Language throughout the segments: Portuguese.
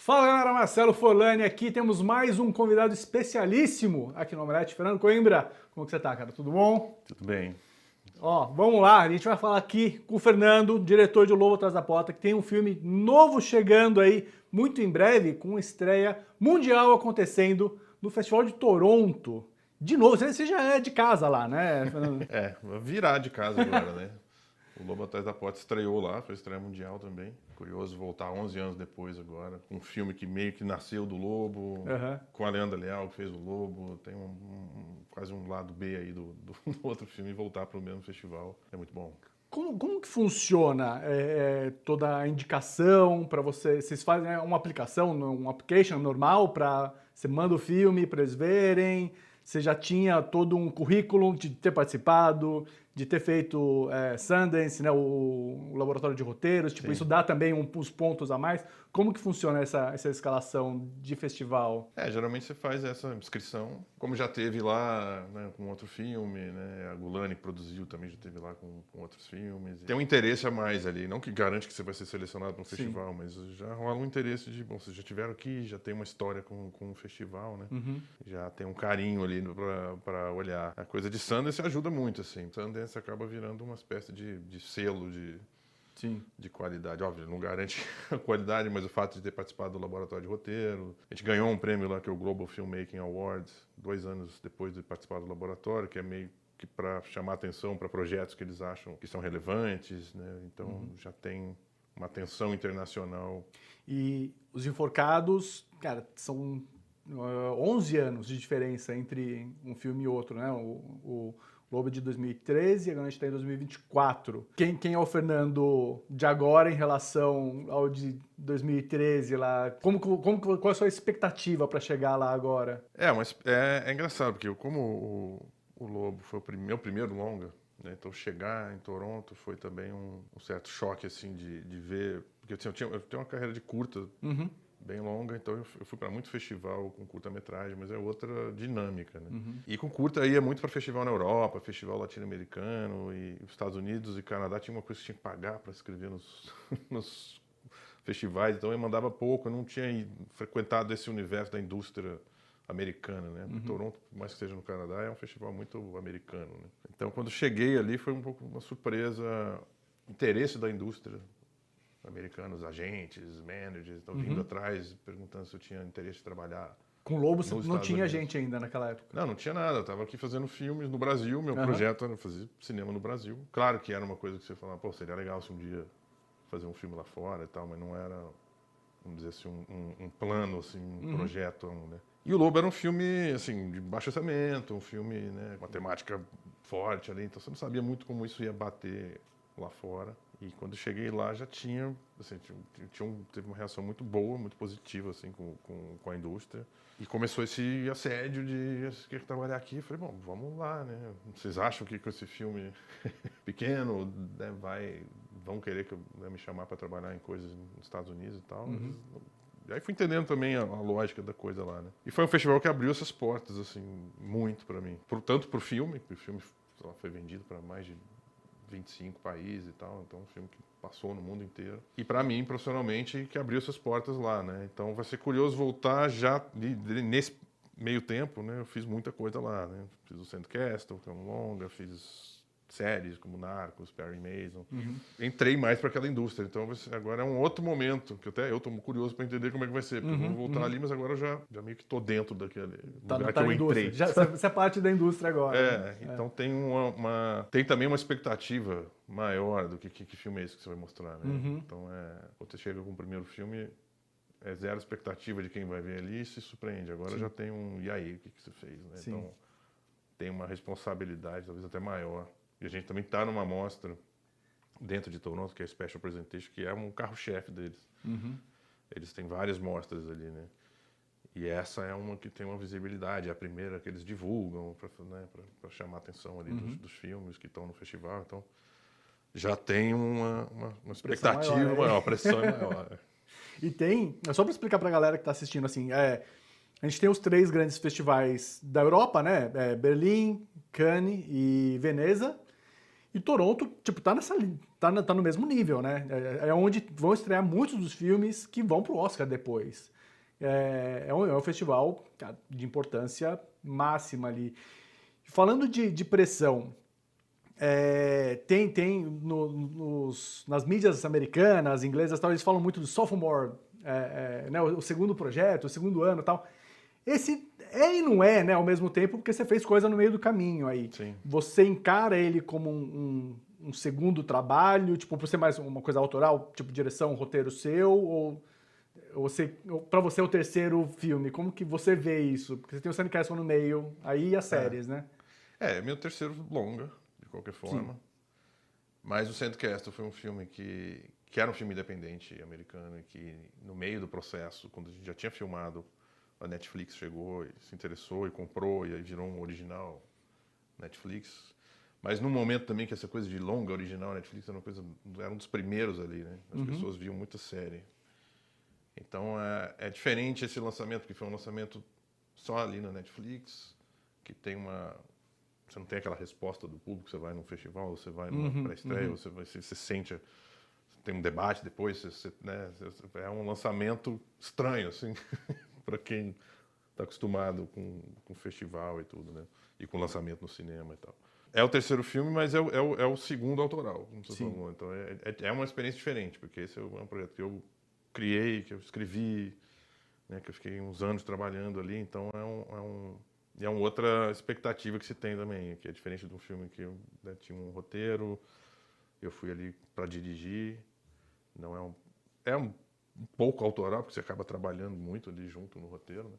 Fala galera, Marcelo Forlani aqui, temos mais um convidado especialíssimo aqui no Omelete. Fernando Coimbra, como que você tá, cara? Tudo bom? Tudo bem. Ó, vamos lá, a gente vai falar aqui com o Fernando, diretor de O Lobo Atrás da Porta, que tem um filme novo chegando aí, muito em breve, com estreia mundial acontecendo no Festival de Toronto. De novo, você já é de casa lá, né, Fernando? Vai virar de casa agora, né? O Lobo Atrás da Porta estreou lá, foi estreia mundial também. Curioso voltar 11 anos depois agora, com um filme que meio que nasceu do Lobo, com a Leandra Leal que fez o Lobo, tem quase um lado B aí do outro filme, e voltar para o mesmo festival é muito bom. Como que funciona toda a indicação para você? Vocês fazem uma aplicação, um application normal para você manda o filme para eles verem? Você já tinha todo um currículo de ter participado, de ter feito Sundance, né, o laboratório de roteiros, tipo, isso dá também uns pontos a mais? Como que funciona essa escalação de festival? Geralmente você faz essa inscrição, como já teve lá, né, com outro filme, né, a Gulani que produziu também já teve lá com outros filmes. Tem um interesse a mais ali, não que garante que você vai ser selecionado para um festival, mas já rola um interesse de, bom, vocês já tiveram aqui, já tem uma história com o festival, né? Já tem um carinho ali para olhar. A coisa de Sundance ajuda muito, assim. Sundance acaba virando uma espécie de selo de qualidade. Óbvio, não garante a qualidade, mas o fato de ter participado do laboratório de roteiro. A gente ganhou um prêmio lá, que é o Global Filmmaking Awards, 2 anos depois de participar do laboratório, que é meio que para chamar atenção para projetos que eles acham que são relevantes, né? Então já tem uma atenção internacional. E Os Enforcados, cara, são 11 anos de diferença entre um filme e outro, né? O Lobo de 2013 e agora a gente está em 2024. Quem é o Fernando de agora em relação ao de 2013 lá? Qual é a sua expectativa para chegar lá agora? Mas é engraçado, porque como o Lobo foi meu primeiro longa, né? Então chegar em Toronto foi também um certo choque, assim, de ver... Porque assim, eu tenho uma carreira de curta, bem longa, então eu fui para muito festival com curta-metragem, mas é outra dinâmica, né? E com curta aí é muito para festival na Europa, festival latino-americano, e os Estados Unidos e Canadá tinha uma coisa que tinha que pagar para escrever nos festivais, então eu mandava pouco, eu não tinha frequentado esse universo da indústria americana, né? Toronto, por mais que esteja no Canadá, é um festival muito americano, né? Então quando cheguei ali foi um pouco uma surpresa, interesse da indústria americanos, agentes, managers, estão vindo atrás, perguntando se eu tinha interesse de trabalhar. Com o Lobo não tinha gente ainda naquela época? Não tinha nada. Eu estava aqui fazendo filmes no Brasil, meu projeto era fazer cinema no Brasil. Claro que era uma coisa que você falava, pô, seria legal se um dia fazer um filme lá fora e tal, mas não era, vamos dizer assim, um plano, assim, um projeto, né? E o Lobo era um filme, assim, de baixo orçamento, um filme, né, com uma temática forte ali, então você não sabia muito como isso ia bater lá fora. E quando eu cheguei lá já tinha, assim, teve uma reação muito boa, muito positiva, assim, com a indústria. E começou esse assédio de quer trabalhar aqui. Eu falei, bom, vamos lá, né? Vocês acham que com esse filme pequeno, né, vão querer me chamar para trabalhar em coisas nos Estados Unidos e tal? E aí fui entendendo também a lógica da coisa lá, né? E foi um festival que abriu essas portas, assim, muito para mim. Tanto pro filme, porque o filme sei lá, foi vendido para mais de 25 países e tal, então um filme que passou no mundo inteiro. E para mim, profissionalmente, que abriu essas portas lá, né? Então vai ser curioso voltar já nesse meio tempo, né? Eu fiz muita coisa lá, né? Fiz o Sandcastle, que é um longa, fiz séries como Narcos, Perry Mason. Entrei mais para aquela indústria, então agora é um outro momento, que até eu estou curioso para entender como é que vai ser, porque eu vou voltar ali, mas agora já meio que estou dentro daquele lugar que eu entrei. Você é parte da indústria agora. Então tem tem também uma expectativa maior do que filme é esse que você vai mostrar, né? Então você chega com o primeiro filme, é zero expectativa de quem vai ver ali e se surpreende. Agora já tem e aí, o que você fez, né? Então tem uma responsabilidade talvez até maior. E a gente também está numa mostra dentro de Toronto, que é a Special Presentation, que é um carro-chefe deles. Eles têm várias mostras ali, né? E essa é uma que tem uma visibilidade, é a primeira que eles divulgam para chamar a atenção ali dos filmes que estão no festival. Então, já tem uma expectativa maior, a pressão é maior. E só para explicar para a galera que está assistindo, assim, a gente tem os 3 grandes festivais da Europa, né? Berlim, Cannes e Veneza. E Toronto, tipo, tá no mesmo nível, né? É onde vão estrear muitos dos filmes que vão pro Oscar depois. É um festival, cara, de importância máxima ali. Falando de pressão, nas mídias americanas, inglesas, tal, eles falam muito do sophomore, né, o segundo projeto, o segundo ano e tal. Esse e não é, né, ao mesmo tempo, porque você fez coisa no meio do caminho aí. Sim. Você encara ele como um segundo trabalho, tipo, por ser mais uma coisa autoral, tipo, direção, roteiro seu, ou para você é o terceiro filme? Como que você vê isso? Porque você tem o Sandcastle no meio, aí e as séries, né? É meu terceiro longa, de qualquer forma. Sim. Mas o Sandcastle foi um filme que era um filme independente americano e que, no meio do processo, quando a gente já tinha filmado, a Netflix chegou e se interessou e comprou, e aí virou um original Netflix. Mas num momento também que essa coisa de longa original Netflix era um dos primeiros ali, né? As pessoas viam muita série. Então é diferente esse lançamento, que foi um lançamento só ali na Netflix, que tem você não tem aquela resposta do público, você vai num festival, você vai numa pré-estreia, você sente, tem um debate depois, né? É um lançamento estranho, assim, para quem está acostumado com festival e tudo, né? E com lançamento no cinema e tal. É o terceiro filme, mas é o segundo autoral, como você falou. Então é uma experiência diferente, porque esse é um projeto que eu criei, que eu escrevi, né, que eu fiquei uns anos trabalhando ali, então é uma outra expectativa que se tem também, que é diferente de um filme que eu, né, tinha um roteiro, eu fui ali para dirigir, não é um pouco autoral, porque você acaba trabalhando muito ali junto no roteiro, né?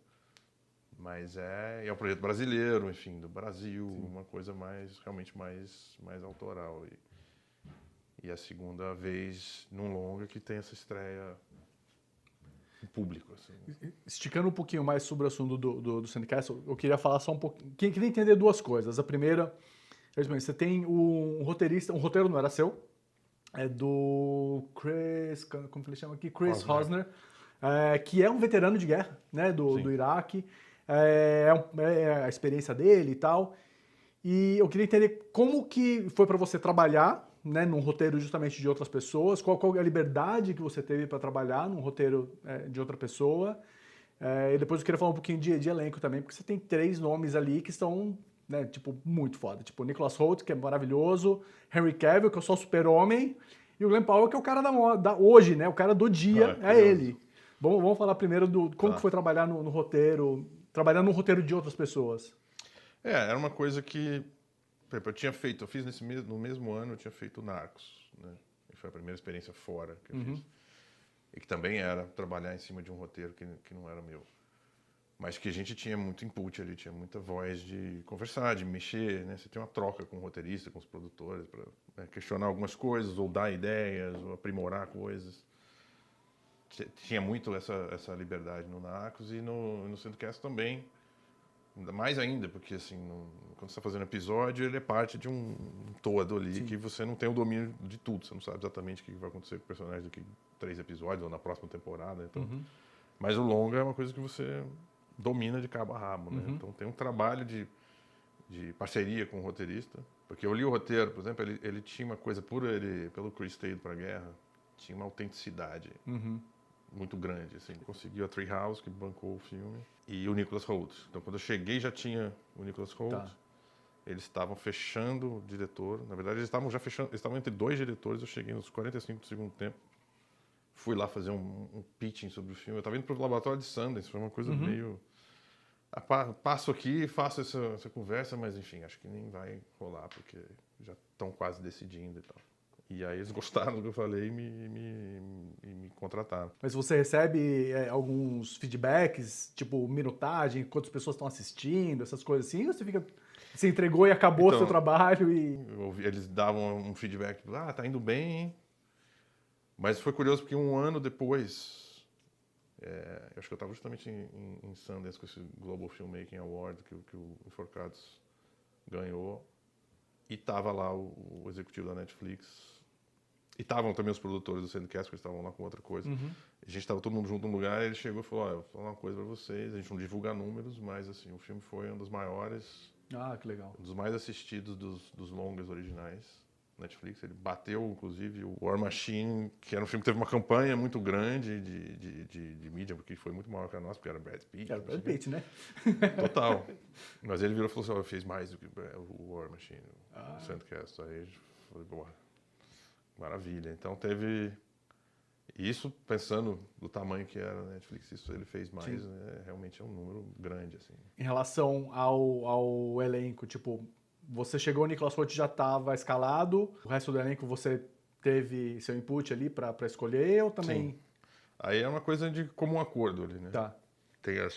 Mas é um projeto brasileiro, enfim, do Brasil, uma coisa realmente mais autoral. E a segunda vez num longa que tem essa estreia em público. Assim. Esticando um pouquinho mais sobre o assunto do Sandcastle, eu queria falar só um pouquinho. Queria entender duas coisas. A primeira, você tem um roteirista, um roteiro não era seu, é do Chris, como que ele chama aqui? Chris Rosner, que é um veterano de guerra, né, do Iraque. É a experiência dele e tal. E eu queria entender como que foi para você trabalhar, né, num roteiro justamente de outras pessoas, qual é a liberdade que você teve para trabalhar num roteiro de outra pessoa. E depois eu queria falar um pouquinho de elenco também, porque você tem 3 nomes ali que estão, né, tipo, muito foda. Tipo, Nicholas Hoult, que é maravilhoso, Henry Cavill, que é só super-homem, e o Glenn Powell, que é o cara da hoje, né, o cara do dia, é ele. Vamos falar primeiro como que foi trabalhar no roteiro, trabalhando no roteiro de outras pessoas. Era uma coisa que eu fiz no mesmo ano, eu tinha feito Narcos, né? E foi a primeira experiência fora que eu fiz. E que também era trabalhar em cima de um roteiro que não era meu. Mas que a gente tinha muito input ali, tinha muita voz de conversar, de mexer, né? Você tem uma troca com o roteirista, com os produtores, para, né, questionar algumas coisas, ou dar ideias, ou aprimorar coisas. Tinha muito essa liberdade no Narcos e no Sandcastle também. Mais ainda, porque assim, quando você está fazendo episódio, ele é parte de um todo ali, que você não tem o domínio de tudo, você não sabe exatamente o que vai acontecer com o personagem daqui 3 episódios ou na próxima temporada. Então. Mas o longa é uma coisa que você domina de cabo a rabo, né? Então tem um trabalho de parceria com o roteirista, porque eu li o roteiro, por exemplo, ele tinha uma coisa, pelo Chris ter ido para a guerra, tinha uma autenticidade muito grande, assim. Conseguiu a Treehouse, que bancou o filme, e o Nicholas Hoult. Então, quando eu cheguei, já tinha o Nicholas Hoult. Eles estavam fechando o diretor. Na verdade, eles estavam já fechando, eles estavam entre 2 diretores. Eu cheguei nos 45 do segundo tempo. Fui lá fazer um pitching sobre o filme. Eu estava indo para o laboratório de Sundance, foi uma coisa meio... Passo aqui, faço essa conversa, mas enfim, acho que nem vai rolar, porque já estão quase decidindo e tal. E aí eles gostaram do que eu falei e me contrataram. Mas você recebe alguns feedbacks, tipo minutagem, quantas pessoas estão assistindo, essas coisas assim? Ou você entregou e acabou o seu trabalho e... Eles davam um feedback, tá indo bem, hein? Mas foi curioso porque um ano depois, eu acho que eu estava justamente em Sundance com esse Global Filmmaking Award que o Enforcados ganhou. E estava lá o executivo da Netflix. E estavam também os produtores do Sandcastle, que estavam lá com outra coisa. A gente estava todo mundo junto num lugar e ele chegou e falou, eu vou falar uma coisa para vocês. A gente não divulga números, mas assim, o filme foi um dos maiores... Ah, que legal. Um dos mais assistidos dos longas originais. Netflix. Ele bateu, inclusive, o War Machine, que era um filme que teve uma campanha muito grande de mídia, porque foi muito maior que a nossa, porque era Brad Pitt. Era Brad Pitt, né? Total. Mas ele virou e falou assim, fez mais do que o War Machine, o Sandcast. Aí eu falei, boa, maravilha. Então teve... Isso, pensando do tamanho que era a Netflix, isso ele fez mais, né? Realmente é um número grande, assim. Em relação ao elenco, tipo, você chegou, o Nicolas Hoult já estava escalado, o resto do elenco você teve seu input ali para escolher ou também... Sim. Aí é uma coisa de comum acordo ali, né? Tá.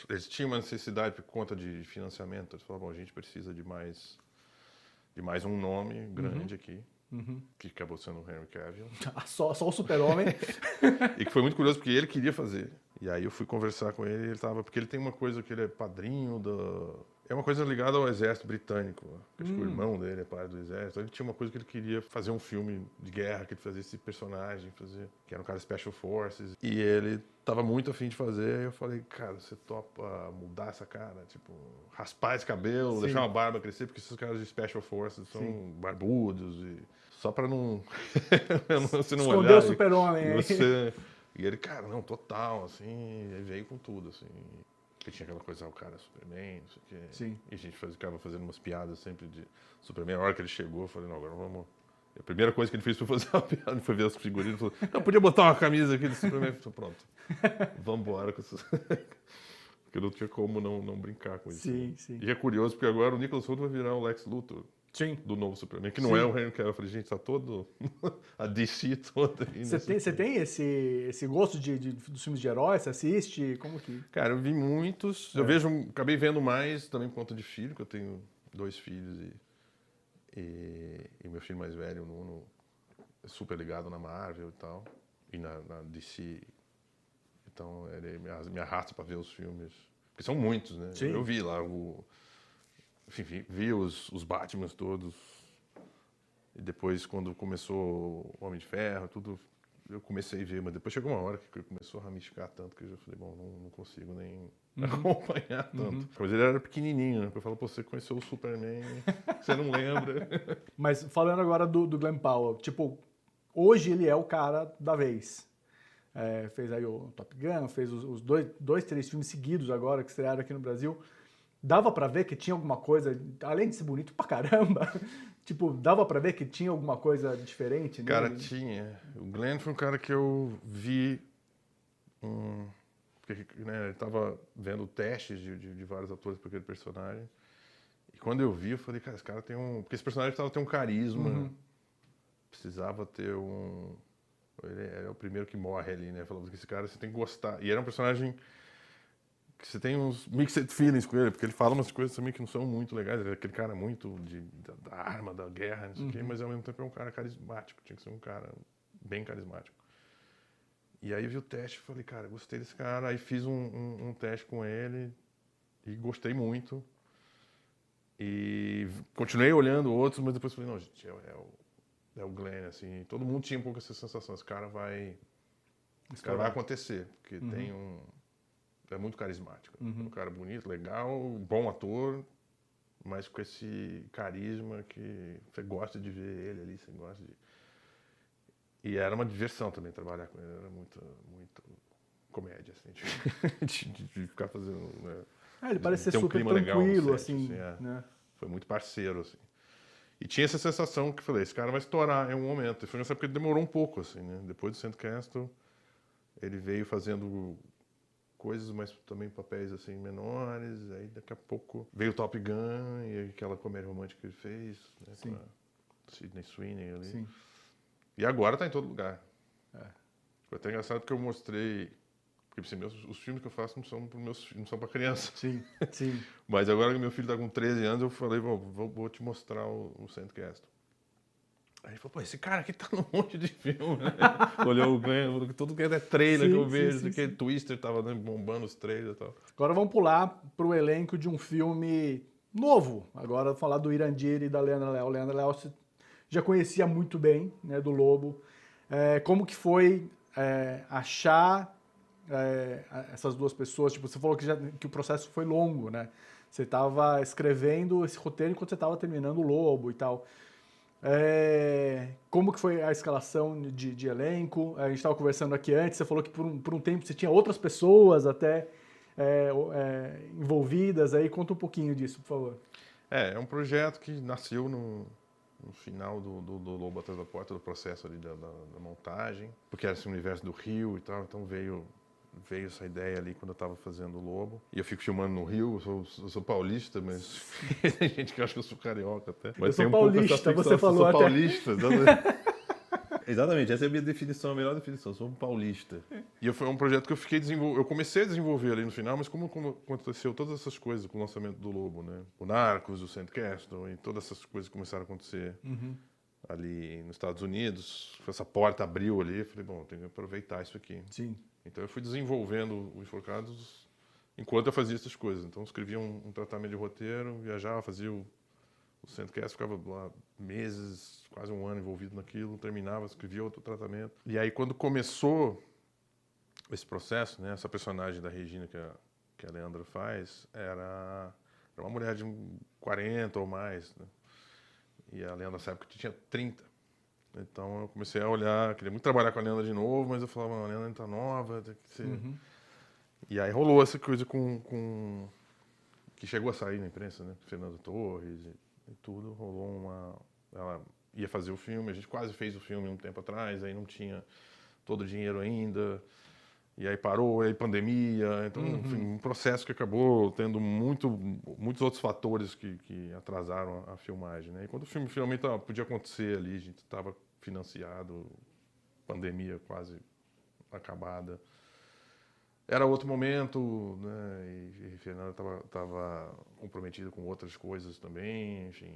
Eles tinham uma necessidade por conta de financiamento, eles falaram, bom, a gente precisa de mais um nome grande aqui. Que acabou sendo o Henry Cavill. Só o Super-Homem. E que foi muito curioso, porque ele queria fazer. E aí eu fui conversar com ele, porque ele tem uma coisa que ele é padrinho É uma coisa ligada ao exército britânico. Acho que o irmão dele é parte do exército. Ele tinha uma coisa que ele queria fazer um filme de guerra, que ele fazia esse personagem, que era um cara Special Forces. E ele tava muito afim de fazer. E eu falei, cara, você topa mudar essa cara? Tipo, raspar esse cabelo, deixar uma barba crescer, porque esses caras de Special Forces são barbudos e... Só pra não... você não Esconder olhar. O Super-Homem. E ele, cara, não, total, assim, ele veio com tudo, assim. Porque tinha aquela coisa, o cara é Superman, não sei o quê. Sim. E a gente ficava fazendo umas piadas sempre de Superman. A hora que ele chegou, eu falei, não, agora vamos... A primeira coisa que ele fez foi fazer uma piada, foi ver as figurinhas e falou, eu podia botar uma camisa aqui de Superman. Eu falei, pronto, vamos embora com isso. Porque não tinha como não brincar com isso. Sim, né? sim. E é curioso, porque agora o Nicolas Hoult vai virar o Lex Luthor. Sim. Do novo Superman, que não é o Henry Cavill. Eu falei, gente, tá todo... a DC toda aí. Você tem esse gosto dos filmes de heróis? Você assiste? Como que... Cara, eu vi muitos. Eu acabei vendo mais também por conta de filho, que eu tenho 2 filhos e meu filho mais velho, o Nuno, é super ligado na Marvel e tal, e na DC. Então, ele me arrasta pra ver os filmes. Porque são muitos, né? Sim. Eu vi lá Enfim, vi os Batmans todos. E depois, quando começou o Homem de Ferro, tudo, eu comecei a ver. Mas depois chegou uma hora que começou a ramificar tanto que eu já falei, bom, não consigo nem acompanhar tanto. Mas ele era pequenininho, né? Eu falo, pô, você conheceu o Superman, você não lembra. Mas falando agora do Glenn Powell, tipo, hoje ele é o cara da vez. Fez aí o Top Gun, fez os 3 filmes seguidos agora que estrearam aqui no Brasil. Dava pra ver que tinha alguma coisa, além de ser bonito pra caramba, tipo, dava pra ver que tinha alguma coisa diferente nele? Cara, tinha. O Glenn foi um cara que eu vi, porque, né, ele tava vendo testes de vários atores para aquele personagem. E quando eu vi, eu falei, cara, esse cara tem porque esse personagem precisava ter um carisma, precisava ter Ele é o primeiro que morre ali, né? Falando que esse cara você tem que gostar. E era um personagem que você tem uns mixed feelings com ele, porque ele fala umas coisas também que não são muito legais. Ele é aquele cara muito da arma, da guerra, não sei o quê, mas ao mesmo tempo é um cara carismático. Tinha que ser um cara bem carismático. E aí eu vi o teste e falei, cara, gostei desse cara. Aí fiz um teste com ele e gostei muito. E continuei olhando outros, mas depois falei, não, gente, é o Glenn, assim. Todo mundo tinha um pouco essa sensação, esse cara vai acontecer, porque tem é muito carismático. Um cara bonito, legal, bom ator, mas com esse carisma que você gosta de ver ele ali, você gosta de... E era uma diversão também trabalhar com ele, era muito comédia, assim, de ficar fazendo... Né, ele parece ser um super tranquilo, assim, né? Foi muito parceiro, assim. E tinha essa sensação que eu falei, esse cara vai estourar em um momento. E foi nessa época que demorou um pouco, assim, né? Depois do Sandcast, ele veio fazendo coisas, mas também papéis assim menores. Aí daqui a pouco veio o Top Gun e aquela comédia romântica que ele fez, né, com a Sydney Sweeney ali. Sim. E agora tá em todo lugar. Foi até engraçado que eu mostrei, porque assim, os filmes que eu faço não são para criança. Sim, sim. Mas agora que meu filho tá com 13 anos, eu falei, vou te mostrar o Sandcast. Aí ele falou, pô, esse cara aqui tá num monte de filme, né? Olhou o Glenn, falou que tudo que é trailer que eu vejo, aquele Twister tava bombando os trailers e tal. Agora vamos pular pro elenco de um filme novo. Agora falar do Irandir e da Leandra Léo. Leandra Léo você já conhecia muito bem, né, do Lobo. Como que foi achar essas duas pessoas? Tipo, você falou que o processo foi longo, né? Você estava escrevendo esse roteiro enquanto você estava terminando o Lobo e tal. Como que foi a escalação de elenco? A gente estava conversando aqui antes, você falou que por um tempo você tinha outras pessoas até envolvidas aí. Conta um pouquinho disso, por favor. É um projeto que nasceu no final do Lobo Atrás da Porta, do processo ali da montagem, porque era esse universo do Rio e tal, então veio essa ideia ali quando eu estava fazendo o Lobo. E eu fico filmando no Rio, eu sou paulista, mas tem gente que acha que eu sou carioca até. Mas Eu sou paulista, você falou eu sou até. paulista. Exatamente, essa é a minha definição, a melhor definição, eu sou um paulista. E foi um projeto que eu comecei a desenvolver ali no final, mas como aconteceu todas essas coisas com o lançamento do Lobo, né? O Narcos, o Sandcastle e todas essas coisas começaram a acontecer ali nos Estados Unidos, essa porta abriu ali, eu falei, bom, tenho que aproveitar isso aqui. Sim. Então eu fui desenvolvendo o Enforcados enquanto eu fazia essas coisas. Então eu escrevia um tratamento de roteiro, viajava, fazia o Sandcastle, ficava lá meses, quase um ano envolvido naquilo, terminava, escrevia outro tratamento. E aí quando começou esse processo, né, essa personagem da Regina que a Leandra faz, era uma mulher de 40 ou mais, né? E a Leandra nessa época tinha 30. Então eu comecei a olhar, queria muito trabalhar com a Leandra de novo, mas eu falava, a Leandra tá nova, tem que ser... E aí rolou essa coisa que chegou a sair na imprensa, né? Fernando Torres e tudo, ela ia fazer o filme, a gente quase fez o filme um tempo atrás, aí não tinha todo o dinheiro ainda, e aí parou, aí pandemia, então enfim, um processo que acabou tendo muitos outros fatores que atrasaram a filmagem, né? E quando o filme finalmente podia acontecer ali, a gente estava financiado, pandemia quase acabada. Era outro momento, né? E Fernanda estava comprometida com outras coisas também, enfim.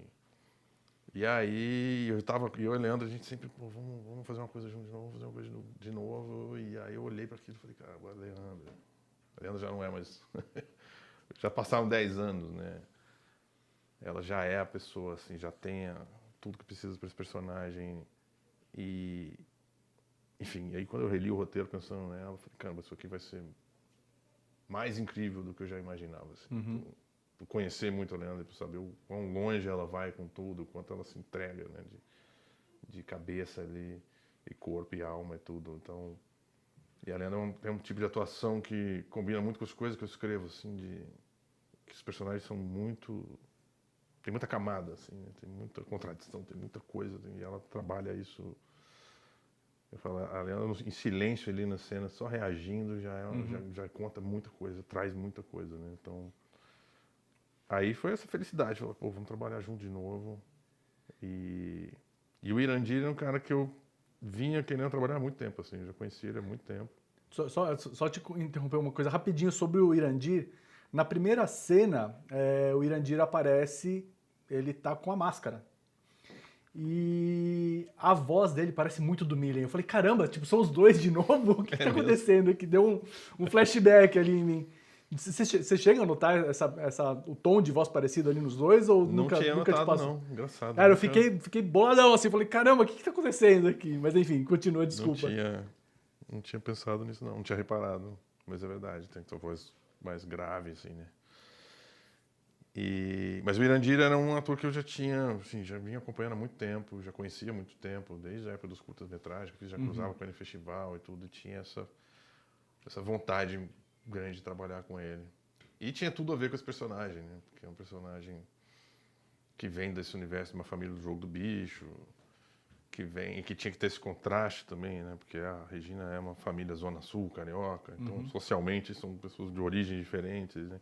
E aí eu e o Leandro, a gente sempre, pô, vamos fazer uma coisa junto de novo, fazer uma coisa de novo. E aí eu olhei para aquilo e falei, cara, agora a Leandra já não é mais... já passaram 10 anos, né? Ela já é a pessoa, assim, já tem tudo que precisa para esse personagem. E, enfim, aí quando eu reli o roteiro pensando nela, eu falei, caramba, isso aqui vai ser mais incrível do que eu já imaginava, assim. Por conhecer muito a Leandra, por saber o quão longe ela vai com tudo, o quanto ela se entrega, né? De cabeça ali, e corpo e alma e tudo. Então, e a Leandra tem um tipo de atuação que combina muito com as coisas que eu escrevo, assim, que os personagens são muito... Tem muita camada, assim, né? Tem muita contradição, tem muita coisa, e ela trabalha isso... Eu falo, a Leandra em silêncio ali na cena, só reagindo, já conta muita coisa, traz muita coisa, né? Então... Aí foi essa felicidade, falar, pô, vamos trabalhar junto de novo. E o Irandir é um cara que eu vinha querendo trabalhar há muito tempo, assim, eu já conhecia ele há muito tempo. Só te interromper uma coisa rapidinho sobre o Irandir. Na primeira cena, o Irandir aparece, ele tá com a máscara. E a voz dele parece muito do Millen. Eu falei, caramba, tipo, são os dois de novo? O que tá acontecendo aqui? Deu um flashback ali em mim. Você chega a notar o tom de voz parecido ali nos dois? Ou Não nunca tinha te notado, passou? não. Engraçado. Cara, eu fiquei boladão assim. Falei, caramba, o que tá acontecendo aqui? Mas enfim, continua, desculpa. Não tinha pensado nisso, não tinha reparado. Mas é verdade, tem uma voz mais grave, assim, né? Mas o Irandir era um ator que eu já tinha, assim, já vinha acompanhando há muito tempo, já conhecia há muito tempo, desde a época dos curtas-metragens, que já cruzava com ele no festival e tudo, e tinha essa vontade grande de trabalhar com ele. E tinha tudo a ver com esse personagem, né? Porque é um personagem que vem desse universo de uma família do Jogo do Bicho, que vem e que tinha que ter esse contraste também, né? Porque a Regina é uma família Zona Sul, carioca, então socialmente são pessoas de origens diferentes, né?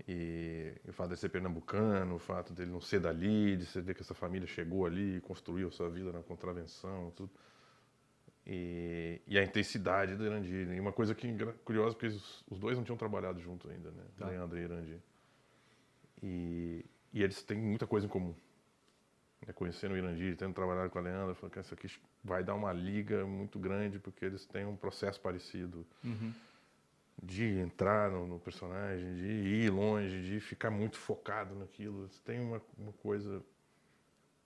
E o fato de ser pernambucano, o fato dele não ser dali, de você ver que essa família chegou ali e construiu a sua vida na contravenção, tudo. E a intensidade do Irandir. E uma coisa curiosa, porque os dois não tinham trabalhado junto ainda, né? Tá. Leandro e Irandir. E eles têm muita coisa em comum. Conhecendo o Irandir, tendo trabalhado com a Leandra, eu falei que isso aqui vai dar uma liga muito grande, porque eles têm um processo parecido. De entrar no personagem, de ir longe, de ficar muito focado naquilo. Eles têm uma coisa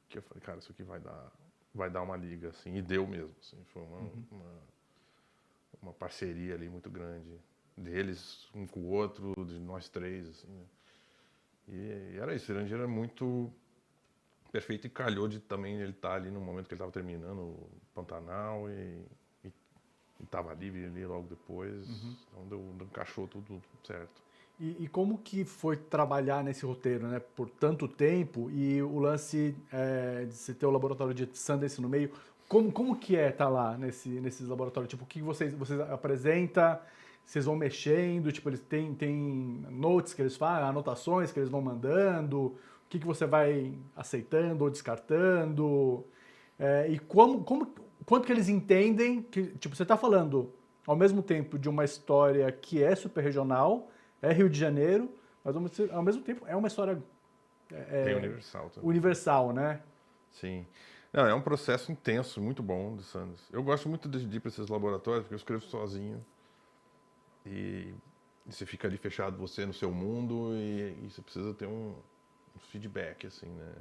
que eu falei, cara, isso aqui vai dar uma liga, assim, e deu mesmo, assim, foi uma parceria ali muito grande, deles, um com o outro, de nós três, assim, né? E era isso, o Irandir era muito perfeito, e calhou de também ele estar ali no momento que ele estava terminando o Pantanal e estava livre ali logo depois. Então encaixou tudo certo. E como que foi trabalhar nesse roteiro, né, por tanto tempo, e o lance de você ter o laboratório de Sundance no meio, como que é estar lá nesses laboratórios? Tipo, o que vocês apresentam, vocês vão mexendo, tipo, eles têm notes que eles fazem, anotações que eles vão mandando, o que você vai aceitando ou descartando, e quanto que eles entendem que, tipo, você está falando ao mesmo tempo de uma história que é super regional, é Rio de Janeiro, mas ao mesmo tempo é uma história Tem universal também. universal, né? Sim. Não, é um processo intenso, muito bom de Sundance. Eu gosto muito de ir para esses laboratórios, porque eu escrevo sozinho. E você fica ali fechado, você no seu mundo, e você precisa ter um feedback, assim, né?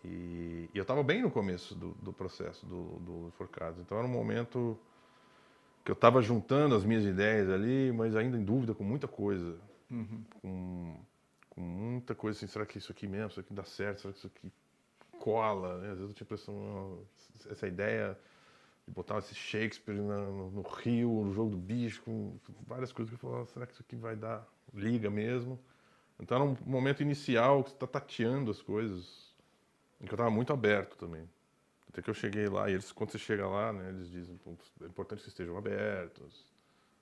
E eu estava bem no começo do processo do Enforcados. Então era um momento que eu estava juntando as minhas ideias ali, mas ainda em dúvida com muita coisa. Com muita coisa assim, será que isso aqui mesmo, isso aqui dá certo, será que isso aqui cola, né? Às vezes eu tinha a impressão, essa ideia de botar esse Shakespeare no Rio, no Jogo do Bicho, com várias coisas que eu falava, será que isso aqui vai dar liga mesmo? Então era um momento inicial que você está tateando as coisas, em que eu estava muito aberto também. Até que eu cheguei lá, e eles, quando você chega lá, né, eles dizem, é importante que vocês estejam abertos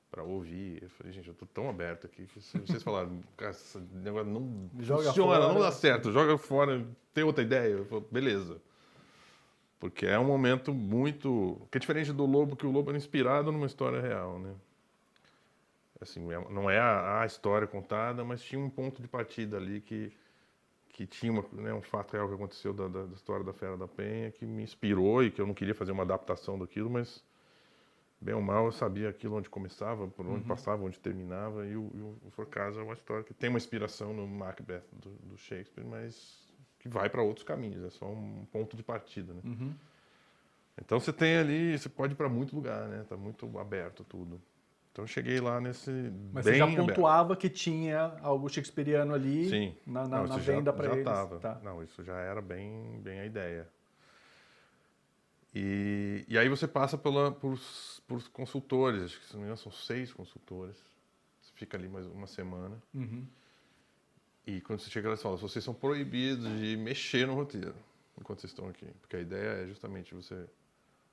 para ouvir. Eu falei, gente, eu tô tão aberto aqui que se vocês falaram, cara, esse negócio não funciona, não dá certo, joga fora, tem outra ideia? Eu falei, beleza. Porque é um momento muito... que é diferente do Lobo, que o Lobo era inspirado numa história real, né? Assim, não é a história contada, mas tinha um ponto de partida ali que tinha um fato real que aconteceu da história da Fera da Penha, que me inspirou e que eu não queria fazer uma adaptação daquilo, mas bem ou mal eu sabia aquilo onde começava, por onde passava, onde terminava, e o Enforcados é uma história que tem uma inspiração no Macbeth do Shakespeare, mas que vai para outros caminhos, é só um ponto de partida, né? Então você tem ali, você pode ir para muito lugar, né? Tá muito aberto tudo. Então eu cheguei lá nesse Mas bem você já aberto. pontuava que tinha algo shakespeariano ali. Sim. na Não, venda para eles. Tava. Tá. Não, isso já era bem a ideia. E aí você passa por consultores, acho que se não me engano são 6 consultores. Você fica ali mais uma semana. E quando você chega lá, você fala, vocês são proibidos de mexer no roteiro enquanto vocês estão aqui. Porque a ideia é justamente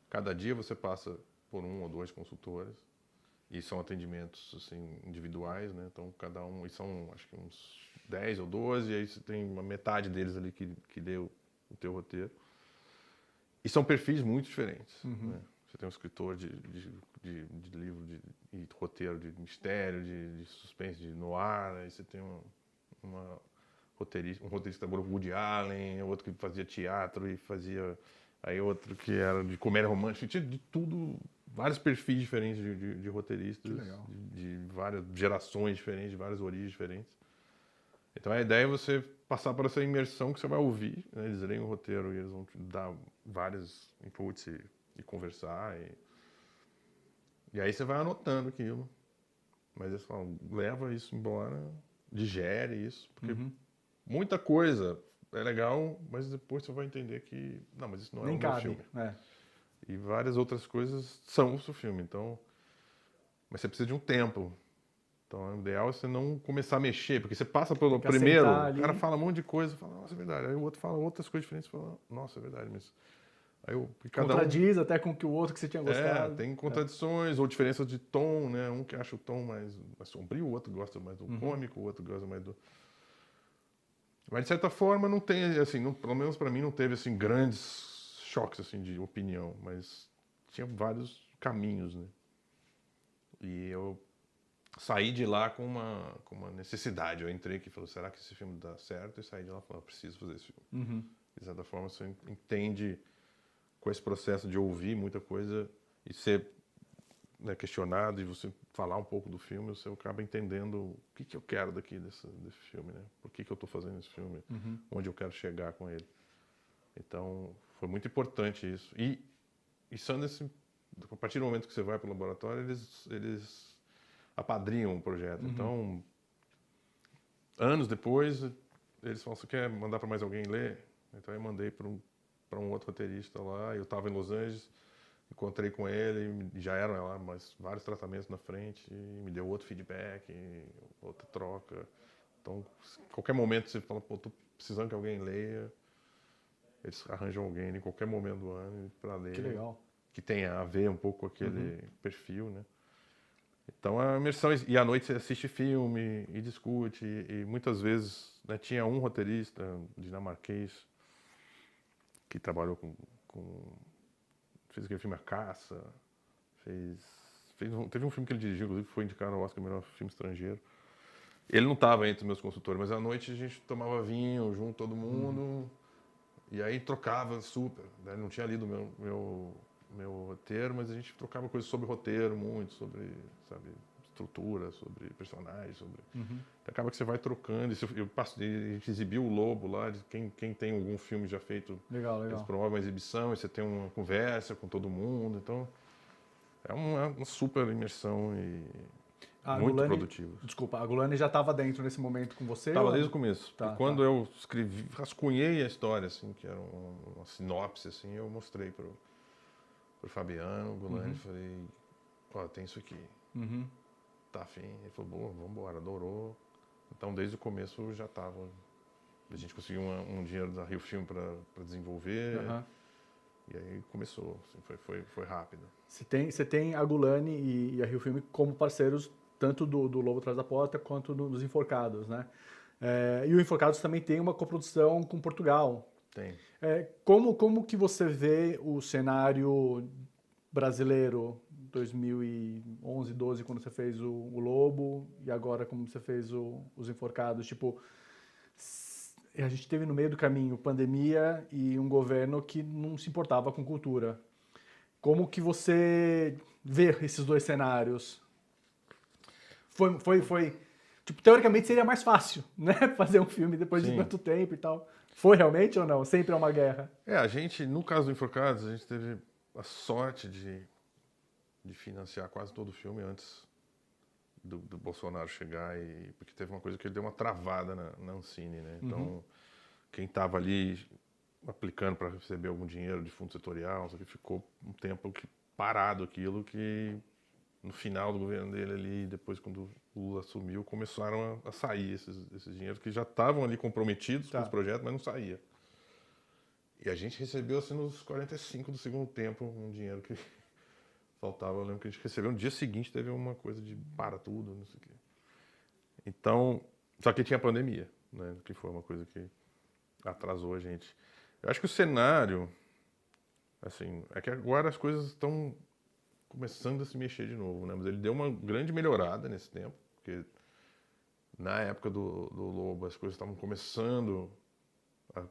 cada dia você passa por 1 ou 2 consultores. E são atendimentos assim, individuais, né? Então cada um, e são acho que uns 10 ou 12, e aí você tem uma metade deles ali que lê o teu roteiro. E são perfis muito diferentes. Né? Você tem um escritor de livro de roteiro de mistério, de suspense, de noir, aí você tem um roteirista agora, Woody Allen, outro que fazia teatro e fazia... Aí outro que era de comédia romântica, tinha de tudo, vários perfis diferentes de roteiristas, de várias gerações diferentes, de várias origens diferentes. Então a ideia é você passar por essa imersão que você vai ouvir, né? Eles leem o roteiro e eles vão te dar vários inputs e conversar. E aí você vai anotando aquilo. Mas eles falam, leva isso embora, digere isso, porque muita coisa é legal, mas depois você vai entender que, não, mas isso não é o meu filme. E várias outras coisas são o seu filme, então... Mas você precisa de um tempo. Então, o ideal é você não começar a mexer, porque você passa pelo primeiro, o cara fala um monte de coisa, fala, nossa, é verdade. Aí o outro fala outras coisas diferentes, fala, nossa, é verdade, mas... Aí contradiz até com que o outro que você tinha gostado. Tem contradições ou diferenças de tom, né? Um que acha o tom mais sombrio, o outro gosta mais do cômico, o outro gosta mais do... Mas, de certa forma, não tem, assim, pelo menos para mim, não teve, assim, grandes choques, assim, de opinião, mas tinha vários caminhos, né? E eu saí de lá com uma necessidade. Eu entrei aqui e falei, será que esse filme dá certo? E saí de lá e falei, preciso fazer esse filme. De certa forma, você entende com esse processo de ouvir muita coisa e ser, né, questionado e você falar um pouco do filme, você acaba entendendo o que eu quero daqui desse filme, né? Por que eu estou fazendo esse filme? Onde eu quero chegar com ele. Então, foi muito importante isso. E Sundance, a partir do momento que você vai para o laboratório, eles apadrinham o projeto. Então, anos depois, eles falam, você quer mandar para mais alguém ler? Então eu mandei para um outro roteirista lá, eu estava em Los Angeles, encontrei com ele, já eram lá mas vários tratamentos na frente, e me deu outro feedback, outra troca. Então, qualquer momento você fala, pô, tô precisando que alguém leia, eles arranjam alguém em qualquer momento do ano para ler. Que legal. Que tenha a ver um pouco com aquele perfil, né? Então a imersão, e à noite você assiste filme e discute, e muitas vezes, né, tinha um roteirista dinamarquês que trabalhou fez aquele filme A Caça, teve um filme que ele dirigiu, inclusive foi indicado ao Oscar melhor filme estrangeiro. Ele não estava entre os meus consultores, mas à noite a gente tomava vinho junto, todo mundo, e aí trocava super, né? Não tinha lido meu roteiro, mas a gente trocava coisas sobre roteiro, muito, sobre, sabe, estrutura, sobre personagens, sobre... Acaba que você vai trocando, a gente exibiu o Lobo lá, de quem tem algum filme já feito, Legal. eles promovem uma exibição, e você tem uma conversa com todo mundo, então é uma super imersão e muito produtiva. Desculpa, a Gulani já estava dentro nesse momento com você? Estava desde o começo. Tá, e quando eu escrevi, rascunhei a história, assim, que era uma sinopse, assim, eu mostrei pro Fabiano, o Gulani, falei, ó, tem isso aqui. Tá afim? Ele falou, boa, vamos embora, adorou. Então, desde o começo já estava. A gente conseguiu um dinheiro da Rio Film para desenvolver. E aí começou, assim, foi rápido. Você tem a Gulani e a Rio Film como parceiros, tanto do Lobo Atrás da Porta quanto dos Enforcados, né? E o Enforcados também tem uma coprodução com Portugal. Tem. Como que você vê o cenário brasileiro 2011, 12, quando você fez o Lobo, e agora como você fez os Enforcados? Tipo, a gente teve no meio do caminho pandemia e um governo que não se importava com cultura. Como que você vê esses dois cenários? Tipo, teoricamente seria mais fácil, né? Fazer um filme depois de tanto tempo e tal. Foi realmente ou não? Sempre é uma guerra. A gente, no caso do Enforcados, a gente teve a sorte de financiar quase todo o filme antes do Bolsonaro chegar, porque teve uma coisa que ele deu uma travada na Ancine, né? Então, quem estava ali aplicando para receber algum dinheiro de fundo setorial, só que ficou um tempo parado aquilo, que no final do governo dele ali, depois quando o Lula assumiu, começaram a sair esses dinheiros que já estavam ali comprometidos com os projetos, mas não saía. E a gente recebeu assim nos 45 do segundo tempo um dinheiro que faltava. Eu lembro que a gente recebeu no dia seguinte, teve uma coisa de para tudo, não sei o quê. Então, só que tinha pandemia, né? Que foi uma coisa que atrasou a gente. Eu acho que o cenário, assim, é que agora as coisas estão começando a se mexer de novo, né? Mas ele deu uma grande melhorada nesse tempo, porque na época do Lobo as coisas estavam começando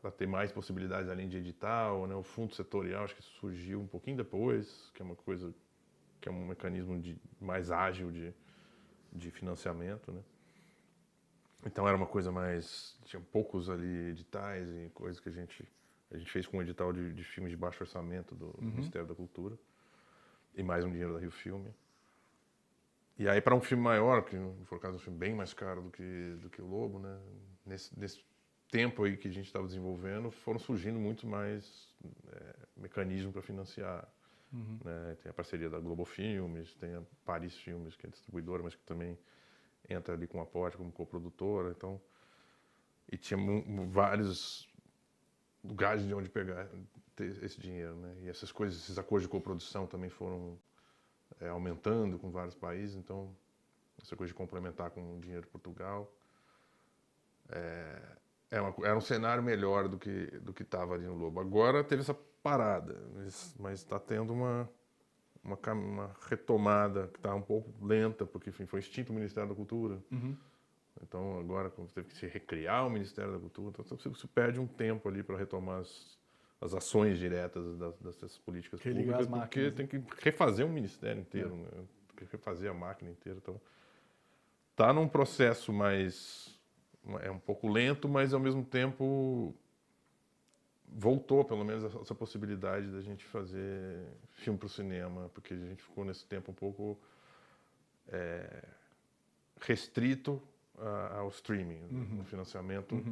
a ter mais possibilidades além de edital, né? O fundo setorial acho que surgiu um pouquinho depois, que é uma coisa, que é um mecanismo mais ágil de financiamento, né? Então era uma coisa mais, tinha poucos ali editais e coisas que a gente fez com um edital de filmes de baixo orçamento do Ministério da Cultura e mais um dinheiro da Rio Filme. E aí para um filme maior, que por acaso um filme bem mais caro do que o Lobo, né? Nesse tempo aí que a gente estava desenvolvendo, foram surgindo muito mais mecanismos para financiar. Né? Tem a parceria da Globo Filmes, tem a Paris Filmes, que é distribuidora, mas que também entra ali com aporte como coprodutora. Então, e tinha vários lugares de onde pegar esse dinheiro, né? E essas coisas, esses acordos de coprodução também foram aumentando com vários países. Então, essa coisa de complementar com o dinheiro de Portugal era um cenário melhor do que estava ali no Lobo. Agora teve essa parada, mas está tendo uma retomada que está um pouco lenta, porque enfim, foi extinto o Ministério da Cultura. Então agora teve que se recriar o Ministério da Cultura, então você perde um tempo ali para retomar as ações diretas dessas políticas públicas, porque tem que refazer um ministério inteiro, né? Tem que refazer a máquina inteira. Então está num processo um pouco lento, mas ao mesmo tempo voltou pelo menos essa possibilidade da gente fazer filme para o cinema, porque a gente ficou nesse tempo um pouco restrito ao streaming, no financiamento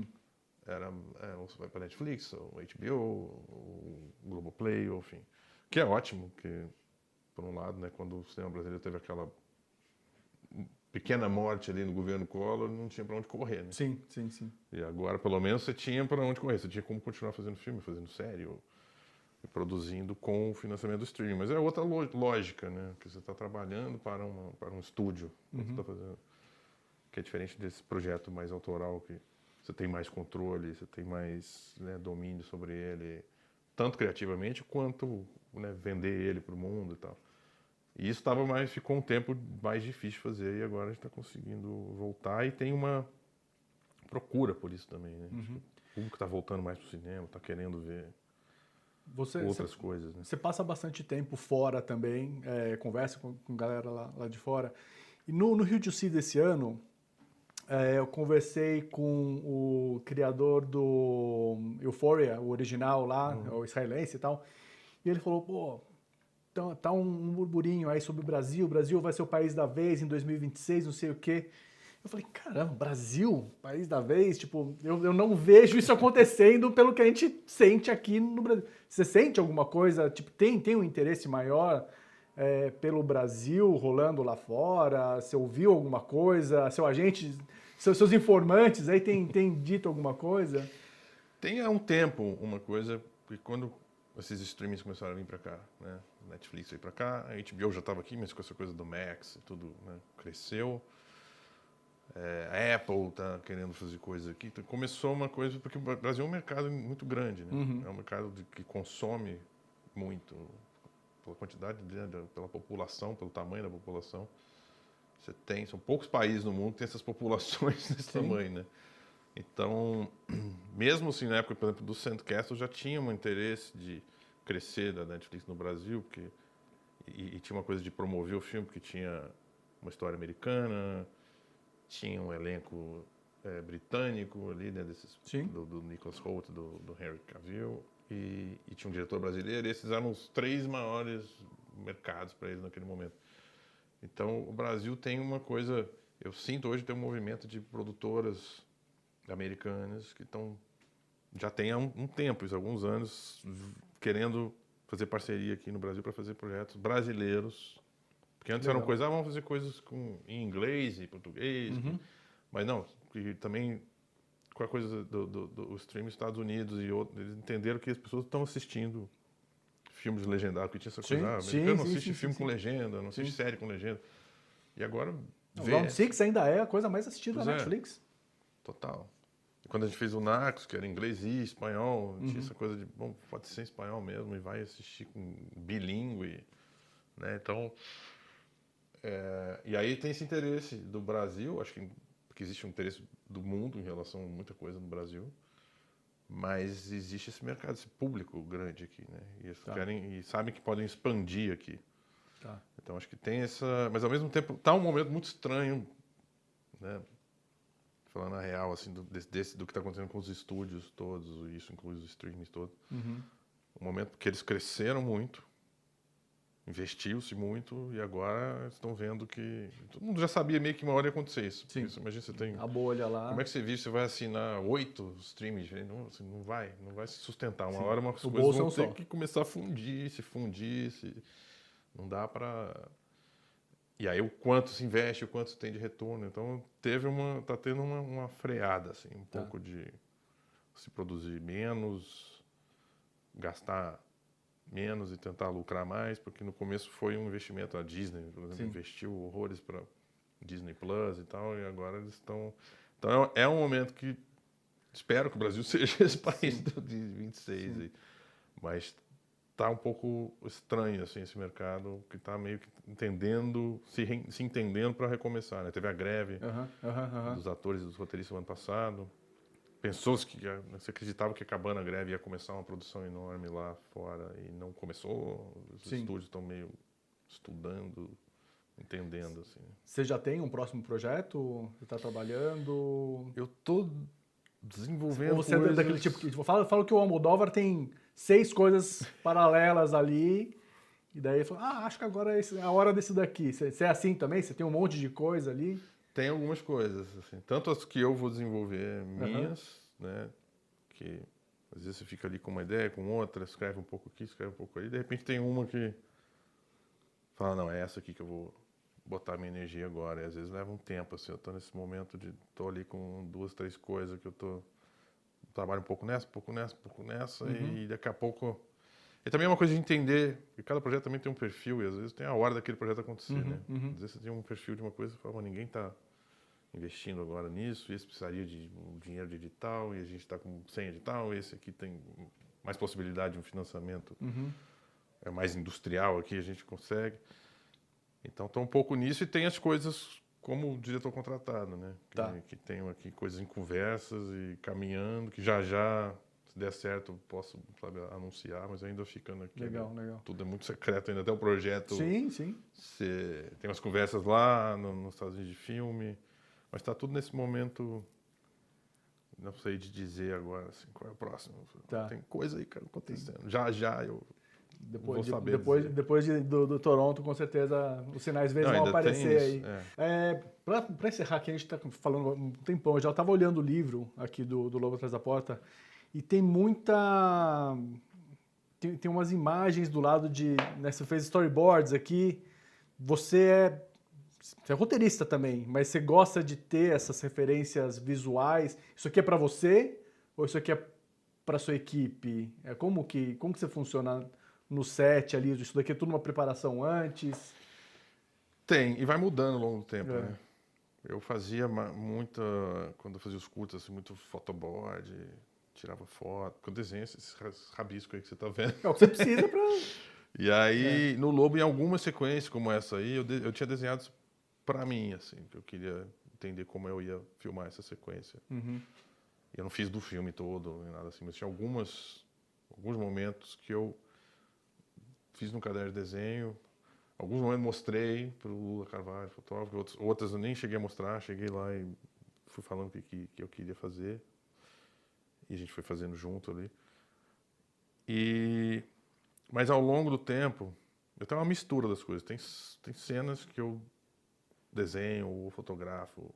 ou você vai para Netflix, ou HBO, ou Globoplay, ou enfim. Que é ótimo, que, por um lado, né, quando o cinema brasileiro teve aquela pequena morte ali no governo Collor, não tinha para onde correr, né? Sim, sim, sim. E agora, pelo menos, você tinha para onde correr. Você tinha como continuar fazendo filme, fazendo série, e produzindo com o financiamento do streaming. Mas é outra lógica, né? Que você está trabalhando para um estúdio, que você tá fazendo, que é diferente desse projeto mais autoral, que você tem mais controle, você tem mais, né, domínio sobre ele, tanto criativamente quanto, né, vender ele para o mundo e tal. E isso ficou um tempo mais difícil de fazer, e agora a gente está conseguindo voltar, e tem uma procura por isso também, né? Acho que o público está voltando mais para o cinema, está querendo ver outras coisas, né? Você passa bastante tempo fora também, conversa com galera lá de fora. E no Rio de Janeiro desse ano, eu conversei com o criador do Euphoria, o original lá, o israelense e tal, e ele falou, pô, tá um burburinho aí sobre o Brasil vai ser o país da vez em 2026, não sei o quê. Eu falei, caramba, Brasil, país da vez? Tipo, eu não vejo isso acontecendo pelo que a gente sente aqui no Brasil. Você sente alguma coisa, tipo, tem um interesse maior pelo Brasil rolando lá fora? Você ouviu alguma coisa? Seu agente, seus informantes aí tem dito alguma coisa? Tem há um tempo uma coisa, porque quando esses streamings começaram a vir para cá, né? Netflix veio para cá, a HBO já estava aqui, mas com essa coisa do Max e tudo, né, cresceu. A Apple está querendo fazer coisas aqui. Então, começou uma coisa, porque o Brasil é um mercado muito grande, né? É um mercado que consome muito, pela quantidade, pela população, pelo tamanho da população. São poucos países no mundo que têm essas populações desse tamanho, né? Então, mesmo assim, na época, por exemplo, do Sandcastle, já tinha um interesse de crescer da Netflix no Brasil, e tinha uma coisa de promover o filme, porque tinha uma história americana, tinha um elenco britânico ali, né, do Nicholas Hoult, do Henry Cavill, e tinha um diretor brasileiro, e esses eram os 3 maiores mercados para eles naquele momento. Então, o Brasil tem uma coisa, eu sinto hoje tem um movimento de produtoras americanas que já tem há um tempo, alguns anos, querendo fazer parceria aqui no Brasil para fazer projetos brasileiros. Porque antes eram coisas, vamos fazer coisas em inglês e português, mas não, que também com a coisa do streaming dos Estados Unidos e outros, eles entenderam que as pessoas estão assistindo filmes legendados, porque tinha essa coisa, americano não assiste filme com legenda, não assiste série com legenda. E agora o Round Six ainda é a coisa mais assistida da Netflix. Total. E quando a gente fez o Narcos, que era inglês e espanhol, tinha essa coisa de, bom, pode ser em espanhol mesmo, e vai assistir com bilíngue, né? Então, e aí tem esse interesse do Brasil, acho que porque existe um interesse do mundo em relação a muita coisa no Brasil, mas existe esse mercado, esse público grande aqui, né? E eles querem, e sabem que podem expandir aqui. Tá. Então acho que tem essa, mas ao mesmo tempo tá um momento muito estranho, né? Falando a real, assim, do que está acontecendo com os estúdios todos, isso inclui os streamings todos. Um momento porque eles cresceram muito, investiu-se muito, e agora estão vendo que... Todo mundo já sabia meio que uma hora ia acontecer isso. Sim. Isso, imagina, você tem... A bolha lá. Como é que você vive? Você vai assinar 8 streamings? Não vai se sustentar. Uma hora umas o coisas vão ter que começar a fundir. Não dá para... E aí o quanto se investe, o quanto se tem de retorno. Então tá tendo uma freada, assim, pouco de se produzir menos, gastar menos e tentar lucrar mais, porque no começo foi um investimento. A Disney, por exemplo, investiu horrores para Disney Plus e tal, e agora eles estão... Então é um momento que espero que o Brasil seja esse país de 26 aí, mas tá um pouco estranho, assim, esse mercado, que tá meio que entendendo, se entendendo para recomeçar, né? Teve a greve dos atores e dos roteiristas no ano passado. Pensou-se que você acreditava que acabando a greve ia começar uma produção enorme lá fora e não começou. Os estúdios estão meio estudando, entendendo, assim. Você já tem um próximo projeto? Você está trabalhando? Eu tô desenvolvendo Ou você é daquele tipo que fala que o Almodóvar tem 6 coisas paralelas ali, e daí fala, acho que agora é a hora desse daqui. Você é assim também? Você tem um monte de coisa ali? Tem algumas coisas, assim, tanto as que eu vou desenvolver minhas, né? que às vezes você fica ali com uma ideia, com outra, escreve um pouco aqui, escreve um pouco ali, de repente tem uma que fala, não, é essa aqui que eu vou botar minha energia agora. E às vezes leva um tempo, assim, eu tô nesse momento tô ali com 2, 3 coisas que eu trabalho um pouco nessa, um pouco nessa, um pouco nessa, e daqui a pouco... E também é uma coisa de entender, que cada projeto também tem um perfil, e às vezes tem a hora daquele projeto acontecer, né? Às vezes você tem um perfil de uma coisa e fala, ninguém tá investindo agora nisso, esse precisaria de um dinheiro de edital, e a gente está com 100 edital, esse aqui tem mais possibilidade de um financiamento é mais industrial aqui, a gente consegue. Então, estou um pouco nisso, e tem as coisas como diretor contratado, né? Que tenho aqui coisas em conversas e caminhando, que já, se der certo, posso, sabe, anunciar, mas ainda ficando aqui. Legal, né? legal. Tudo é muito secreto ainda, até o projeto. Sim, sim. Tem umas conversas lá nos Estados Unidos de filme, mas está tudo nesse momento, não sei de dizer agora assim, qual é o próximo. Tem coisa aí, cara, acontecendo. Já eu vou saber depois do Toronto, com certeza, os sinais verdes vão aparecer aí. Para encerrar aqui, a gente está falando um tempão, eu já estava olhando o livro aqui do Lobo Atrás da Porta, e tem muita... Tem umas imagens do lado de... Né, você fez storyboards aqui, você é roteirista também, mas você gosta de ter essas referências visuais. Isso aqui é para você ou isso aqui é para sua equipe? Como que você funciona no set ali? Isso daqui é tudo uma preparação antes? Tem, e vai mudando ao longo do tempo, né? Eu fazia muita, quando eu fazia os curtas, assim, muito photoboard, tirava foto, eu desenho esses rabiscos aí que você tá vendo. É o que você precisa para... E aí, no Lobo, em algumas sequências como essa aí, eu tinha desenhado para mim, assim, que eu queria entender como eu ia filmar essa sequência. Eu não fiz do filme todo, nem nada assim, mas tinha alguns momentos que eu fiz no caderno de desenho, alguns momentos mostrei para o Lula Carvalho, fotógrafo, outras eu nem cheguei a mostrar, cheguei lá e fui falando o que eu queria fazer, e a gente foi fazendo junto ali. Mas ao longo do tempo, eu tenho uma mistura das coisas, tem cenas que eu desenho ou fotografo,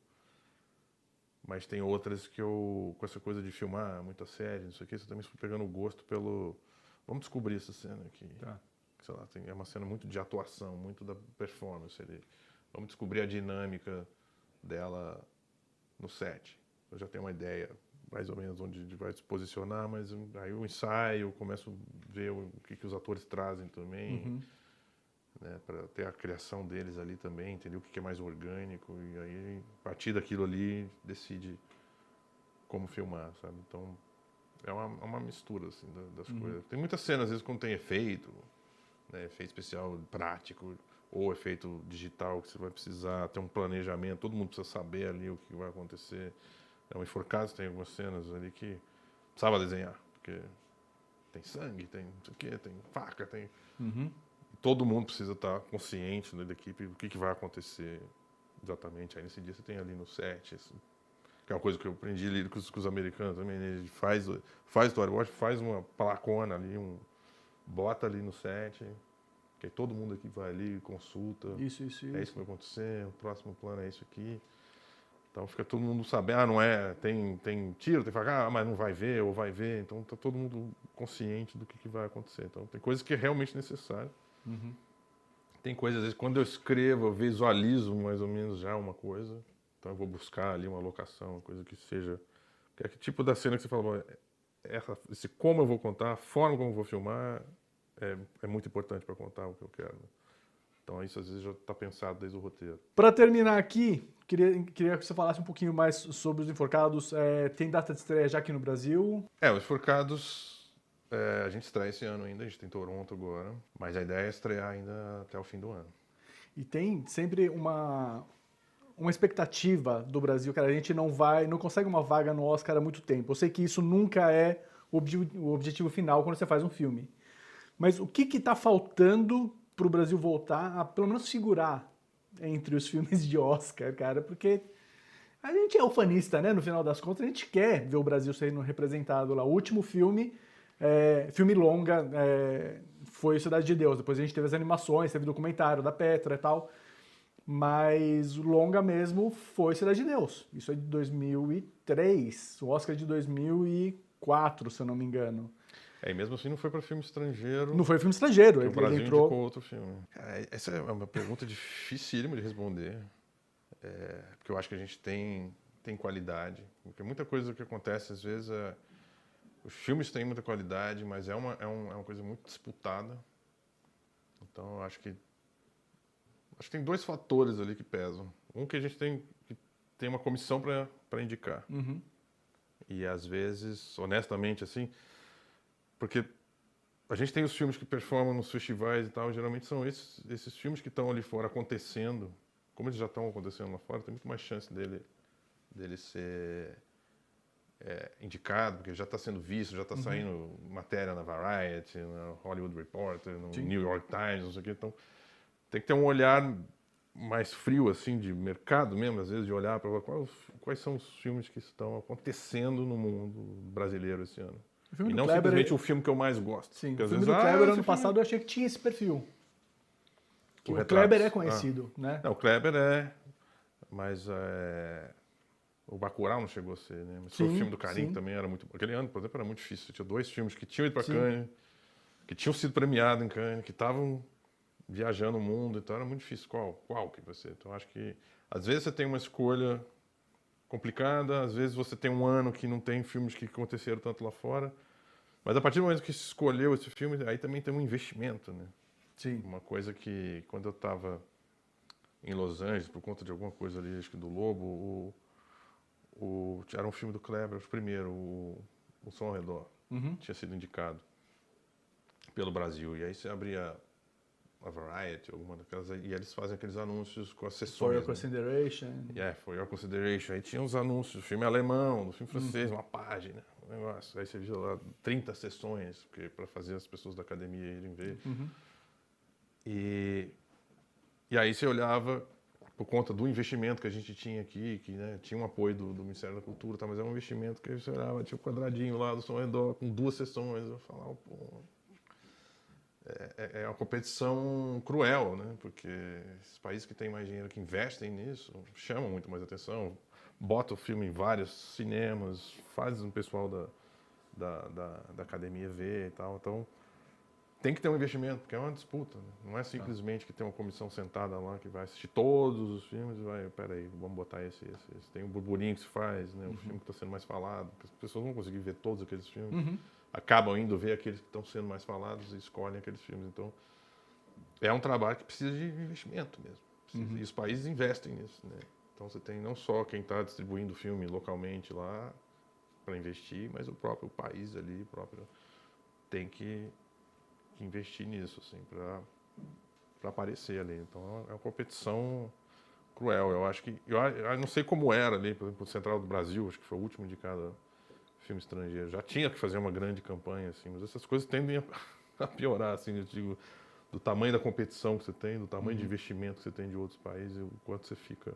mas tem outras que eu, com essa coisa de filmar muita série, não sei o que, você também fui pegando o gosto pelo... Vamos descobrir essa cena aqui. Sei lá, é uma cena muito de atuação, muito da performance ali. Vamos descobrir a dinâmica dela no set. Eu já tenho uma ideia mais ou menos onde vai se posicionar, mas aí eu ensaio, eu começo a ver o que os atores trazem também, né, para ter a criação deles ali também, entender o que é mais orgânico, e aí, a partir daquilo ali, decide como filmar, sabe? Então, é uma mistura, assim, das coisas. Tem muitas cenas, às vezes, quando tem efeito, né, efeito especial prático, ou efeito digital, que você vai precisar ter um planejamento, todo mundo precisa saber ali o que vai acontecer. Então, Enforcados tem algumas cenas ali que precisava desenhar, porque tem sangue, tem não sei o quê, tem faca, tem... Todo mundo precisa estar consciente, né, da equipe do que vai acontecer exatamente. Aí nesse dia você tem ali no set, assim, que é uma coisa que eu aprendi ali com os americanos também, né? Ele faz storyboard, faz uma placona ali, bota ali no set, que aí todo mundo aqui vai ali, consulta. Isso. É isso que vai acontecer, o próximo plano é isso aqui. Então fica todo mundo sabendo, não é, tem tiro, tem faca, mas não vai ver, ou vai ver. Então tá todo mundo consciente do que vai acontecer. Então tem coisas que é realmente necessário. Tem coisas, às vezes, quando eu escrevo, eu visualizo mais ou menos já uma coisa. Então eu vou buscar ali uma locação, uma coisa que seja... Que tipo da cena que você falou, esse como eu vou contar, a forma como eu vou filmar, é muito importante para contar o que eu quero. Né? Então isso às vezes já está pensado desde o roteiro. Para terminar aqui, queria que você falasse um pouquinho mais sobre os Enforcados. Tem data de estreia já aqui no Brasil? Os Enforcados... a gente estreia esse ano ainda, a gente tem Toronto agora, mas a ideia é estrear ainda até o fim do ano. E tem sempre uma expectativa do Brasil, cara, a gente não consegue uma vaga no Oscar há muito tempo. Eu sei que isso nunca é o objetivo final quando você faz um filme. Mas o que está faltando para o Brasil voltar a, pelo menos, figurar entre os filmes de Oscar, cara? Porque a gente é ufanista, né? No final das contas, a gente quer ver o Brasil sendo representado lá. O último filme... filme longa, foi Cidade de Deus. Depois a gente teve as animações, teve documentário da Petra e tal. Mas o longa mesmo foi Cidade de Deus. Isso é de 2003. O Oscar é de 2004. 2004, se eu não me engano. E mesmo assim não foi para filme estrangeiro. Não foi filme estrangeiro, O Brasil ele entrou... indicou outro filme. Cara, essa é uma pergunta dificílima de responder, porque eu acho que a gente tem qualidade. Porque muita coisa que acontece, às vezes, os filmes têm muita qualidade, mas é uma coisa muito disputada. Então, eu acho que tem dois fatores ali que pesam. Um que a gente tem uma comissão para indicar. Uhum. E, às vezes, honestamente, assim... Porque a gente tem os filmes que performam nos festivais e tal, geralmente são esses filmes que estão ali fora acontecendo, como eles já estão acontecendo lá fora, tem muito mais chance dele ser indicado, porque já está sendo visto, já está saindo matéria na Variety, na Hollywood Reporter, no New York Times, não sei o quê. Então, tem que ter um olhar mais frio, assim, de mercado mesmo, às vezes, de olhar para quais são os filmes que estão acontecendo no mundo brasileiro esse ano. E não Kleber, simplesmente o filme que eu mais gosto. Sim, porque o às filme vezes, do Kleber, ano filme... passado, eu achei que tinha esse perfil. O Retratos. Kleber é conhecido, né? Não, o Kleber é, mas o Bacurau não chegou a ser, né? Mas o filme do Karim que também era muito... Aquele ano, por exemplo, era muito difícil. Tinha dois filmes que tinham ido para Cannes, que tinham sido premiados em Cannes, que estavam viajando o mundo, então era muito difícil. Qual que vai ser? Então, acho que, às vezes, você tem uma escolha complicada, às vezes você tem um ano que não tem filmes que aconteceram tanto lá fora, mas a partir do momento que se escolheu esse filme, aí também tem um investimento, né? Sim. Uma coisa que, quando eu estava em Los Angeles, por conta de alguma coisa ali, acho que do Lobo, era um filme do Kleber, o primeiro, o Som ao Redor, tinha sido indicado pelo Brasil, e aí você abria a Variety, alguma daquelas, e eles fazem aqueles anúncios com as sessões. For Your Consideration. For Your Consideration. Aí tinha os anúncios do filme alemão, do filme francês, uma página, um negócio. Aí você via lá 30 sessões para fazer as pessoas da academia irem ver. E aí você olhava, por conta do investimento que a gente tinha aqui, que tinha um apoio do Ministério da Cultura, mas era um investimento que você olhava, tinha um quadradinho lá do Som ao Redor, com 2 sessões. Eu falava, pô... É uma competição cruel, né? Porque esses países que têm mais dinheiro, que investem nisso, chamam muito mais atenção, botam o filme em vários cinemas, fazem o pessoal da academia ver e tal. Então, tem que ter um investimento, porque é uma disputa, né? Não é simplesmente que tem uma comissão sentada lá que vai assistir todos os filmes e vai, peraí, vamos botar esse. Tem um burburinho que se faz, né? O filme que está sendo mais falado, porque as pessoas não vão conseguir ver todos aqueles filmes. Acabam indo ver aqueles que estão sendo mais falados e escolhem aqueles filmes. Então, é um trabalho que precisa de investimento mesmo. E os países investem nisso, né? Então, você tem não só quem está distribuindo o filme localmente lá para investir, mas o próprio país ali tem que investir nisso, assim, para aparecer ali. Então, é uma competição cruel. Eu acho que... Eu não sei como era ali, por exemplo, o Central do Brasil, acho que foi o último indicado filme estrangeiro. Já tinha que fazer uma grande campanha, assim, mas essas coisas tendem a piorar, assim, eu digo, do tamanho da competição que você tem, do tamanho de investimento que você tem de outros países, o quanto você fica,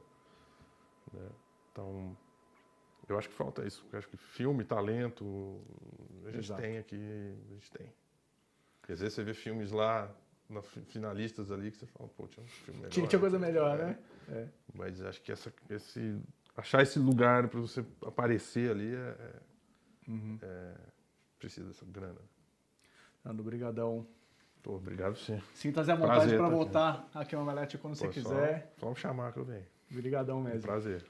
né? Então, eu acho que falta isso. Eu acho que filme, talento, a gente tem aqui, a gente tem. E às vezes você vê filmes lá, finalistas ali, que você fala, pô, tinha um filme melhor. Tinha coisa melhor, né? Mas acho que achar esse lugar para você aparecer ali precisa dessa grana. Nando, brigadão. Obrigado, sim. Sinta-se à vontade para voltar aqui ao Omelete quando você quiser. Só me chamar que eu venho. Obrigadão mesmo. Prazer.